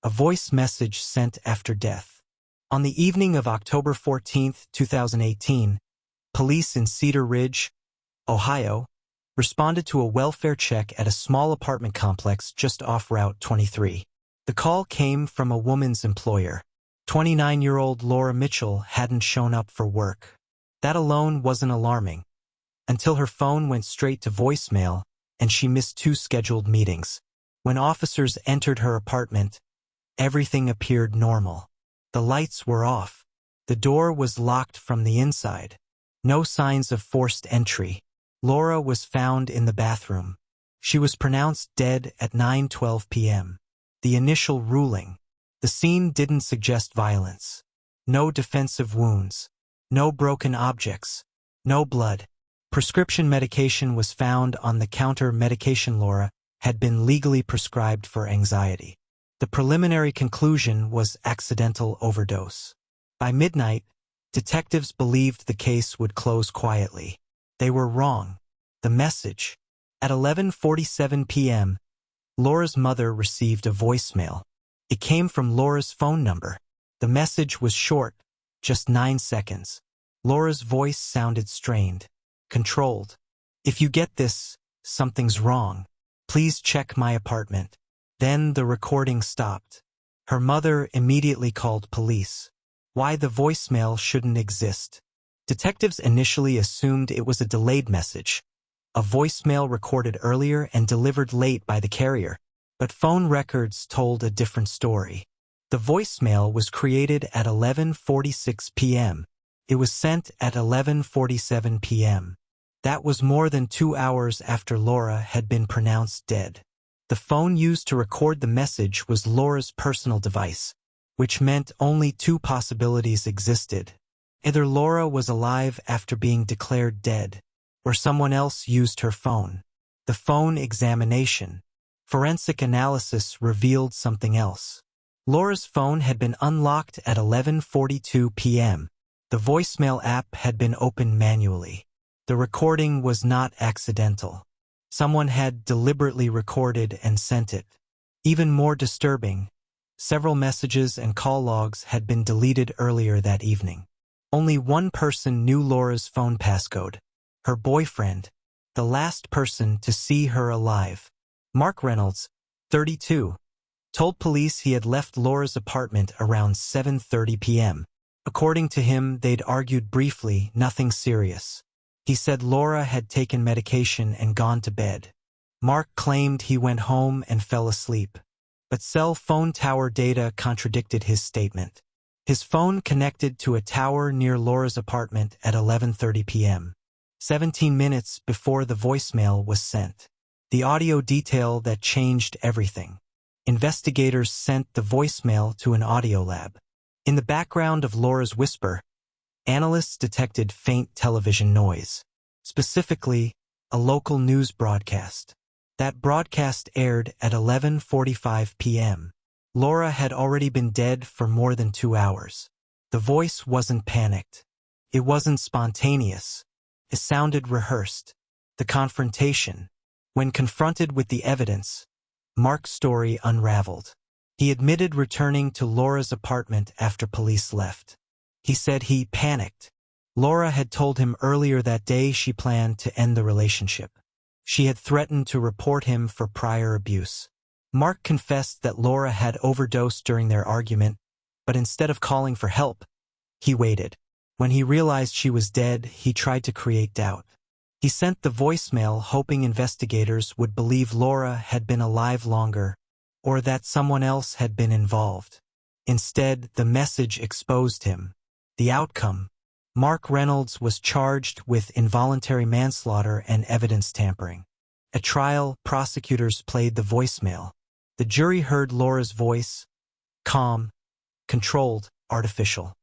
a voice message sent after death. On the evening of October 14, 2018, police in Cedar Ridge, Ohio, responded to a welfare check at a small apartment complex just off Route 23. The call came from a woman's employer. 29-year-old Laura Mitchell hadn't shown up for work. That alone wasn't alarming, until her phone went straight to voicemail and she missed 2 scheduled meetings. When officers entered her apartment, everything appeared normal. The lights were off. The door was locked from the inside. No signs of forced entry. Laura was found in the bathroom. She was pronounced dead at 9:12 p.m. The initial ruling. The scene didn't suggest violence. No defensive wounds. No broken objects. No blood. Prescription medication was found on the counter. Medication Laura had been legally prescribed for anxiety. The preliminary conclusion was accidental overdose. By midnight, detectives believed the case would close quietly. They were wrong. The message. At 11:47 p.m., Laura's mother received a voicemail. It came from Laura's phone number. The message was short, just 9 seconds. Laura's voice sounded strained, controlled. "If you get this, something's wrong. Please check my apartment." Then the recording stopped. Her mother immediately called police. Why the voicemail shouldn't exist. Detectives initially assumed it was a delayed message, a voicemail recorded earlier and delivered late by the carrier. But phone records told a different story. The voicemail was created at 11:46 p.m. It was sent at 11:47 p.m. That was more than 2 hours after Laura had been pronounced dead. The phone used to record the message was Laura's personal device, which meant only 2 possibilities existed. Either Laura was alive after being declared dead, or someone else used her phone. The phone examination. Forensic analysis revealed something else. Laura's phone had been unlocked at 11:42 p.m. The voicemail app had been opened manually. The recording was not accidental. Someone had deliberately recorded and sent it. Even more disturbing, several messages and call logs had been deleted earlier that evening. Only one person knew Laura's phone passcode. Her boyfriend, the last person to see her alive. Mark Reynolds, 32, told police he had left Laura's apartment around 7:30 p.m. According to him, they'd argued briefly, nothing serious. He said Laura had taken medication and gone to bed. Mark claimed he went home and fell asleep, but cell phone tower data contradicted his statement. His phone connected to a tower near Laura's apartment at 11:30 p.m., 17 minutes before the voicemail was sent. The audio detail that changed everything. Investigators sent the voicemail to an audio lab. In the background of Laura's whisper, analysts detected faint television noise, specifically a local news broadcast. That broadcast aired at 11:45 p.m. Laura had already been dead for more than 2 hours. The voice wasn't panicked. It wasn't spontaneous. It sounded rehearsed. The confrontation. When confronted with the evidence, Mark's story unraveled. He admitted returning to Laura's apartment after police left. He said he panicked. Laura had told him earlier that day she planned to end the relationship. She had threatened to report him for prior abuse. Mark confessed that Laura had overdosed during their argument, but instead of calling for help, he waited. When he realized she was dead, he tried to create doubt. He sent the voicemail hoping investigators would believe Laura had been alive longer, or that someone else had been involved. Instead, the message exposed him. The outcome. Mark Reynolds was charged with involuntary manslaughter and evidence tampering. At trial, prosecutors played the voicemail. The jury heard Laura's voice, calm, controlled, artificial.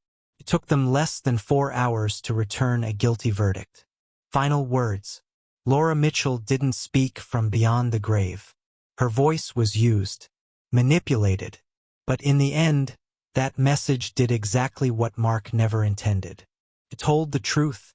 It took them less than 4 hours to return a guilty verdict. Final words. Laura Mitchell didn't speak from beyond the grave. Her voice was used, manipulated, but in the end, that message did exactly what Mark never intended. It told the truth.